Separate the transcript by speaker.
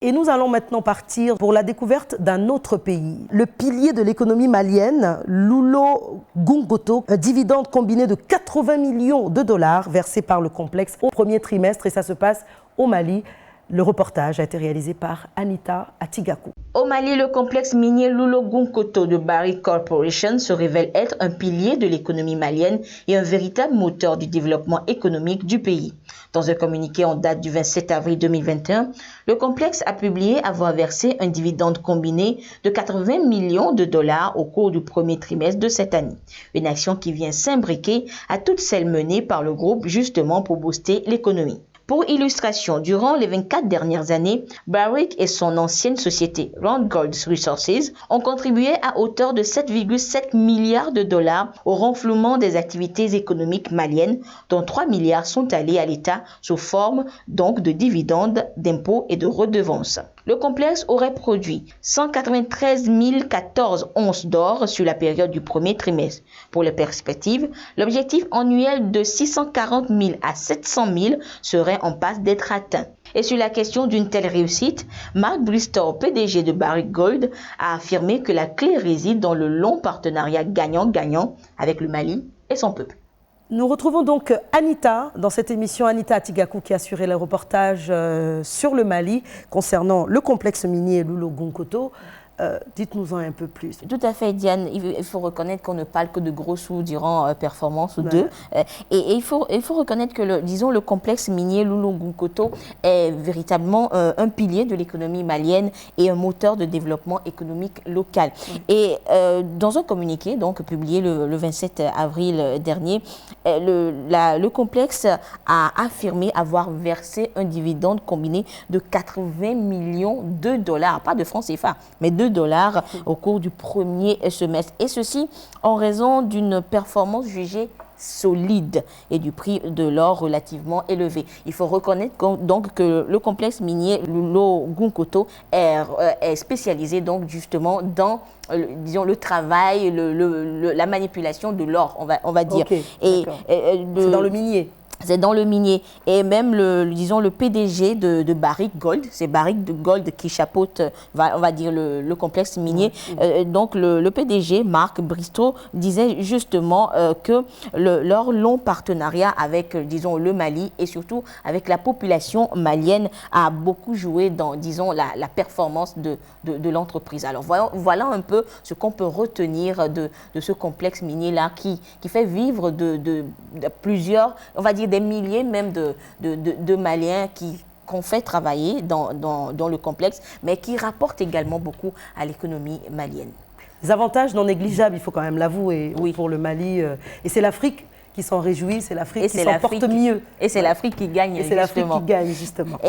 Speaker 1: Et nous allons maintenant partir pour la découverte d'un autre pays. Le pilier de l'économie malienne, Loulo-Gounkoto, un dividende combiné de 80 millions de dollars versé par le complexe au premier trimestre et ça se passe au Mali. Le reportage a été réalisé par Anita Atigakou.
Speaker 2: Au Mali, le complexe minier Loulo-Gounkoto de Barrick Corporation se révèle être un pilier de l'économie malienne et un véritable moteur du développement économique du pays. Dans un communiqué en date du 27 avril 2021, le complexe a publié avoir versé un dividende combiné de 80 millions de dollars au cours du premier trimestre de cette année. Une action qui vient s'imbriquer à toutes celles menées par le groupe justement pour booster l'économie. Pour illustration, durant les 24 dernières années, Barrick et son ancienne société Randgold Resources ont contribué à hauteur de 7,7 milliards de dollars au renflouement des activités économiques maliennes, dont 3 milliards sont allés à l'État sous forme donc de dividendes, d'impôts et de redevances. Le complexe aurait produit 193 014 onces d'or sur la période du premier trimestre. Pour les perspectives, l'objectif annuel de 640 000 à 700 000 serait en passe d'être atteint. Et sur la question d'une telle réussite, Mark Bristow, PDG de Barrick Gold, a affirmé que la clé réside dans le long partenariat gagnant-gagnant avec le Mali et son peuple.
Speaker 1: Nous retrouvons donc Anita dans cette émission, Anita Atigakou qui a assuré le reportage sur le Mali concernant le complexe minier Loulo-Gounkoto. Dites-nous-en un peu plus.
Speaker 2: Tout à fait, Diane. Il faut reconnaître qu'on ne parle que de gros sous durant performance ou deux. Et il faut reconnaître que, le complexe minier Loulo-Gounkoto est véritablement un pilier de l'économie malienne et un moteur de développement économique local. Et dans un communiqué donc publié le 27 avril dernier, le complexe a affirmé avoir versé un dividende combiné de 80 millions de dollars, pas de francs CFA, mais de dollars au cours du premier semestre. Et ceci en raison d'une performance jugée solide et du prix de l'or relativement élevé. Il faut reconnaître donc que le complexe minier Loulo-Gounkoto est spécialisé donc justement dans le travail, la manipulation de l'or, on va dire.
Speaker 1: Okay, c'est dans le minier.
Speaker 2: C'est dans le minier. Et même, le PDG de Barrick Gold, c'est Barrick Gold qui chapeaute, on va dire, le complexe minier. Donc, le PDG, Mark Bristow, disait justement que leur long partenariat avec, le Mali et surtout avec la population malienne a beaucoup joué dans, la performance de l'entreprise. Alors, voilà un peu ce qu'on peut retenir de ce complexe minier-là qui fait vivre de plusieurs, on va dire, des milliers même de Maliens qu'on fait travailler dans le complexe, mais qui rapportent également beaucoup à l'économie malienne.
Speaker 1: Des avantages non négligeables, il faut quand même l'avouer, pour le Mali. Et c'est l'Afrique qui s'en réjouit, c'est l'Afrique qui s'en porte mieux.
Speaker 2: Et c'est l'Afrique qui gagne,
Speaker 1: justement.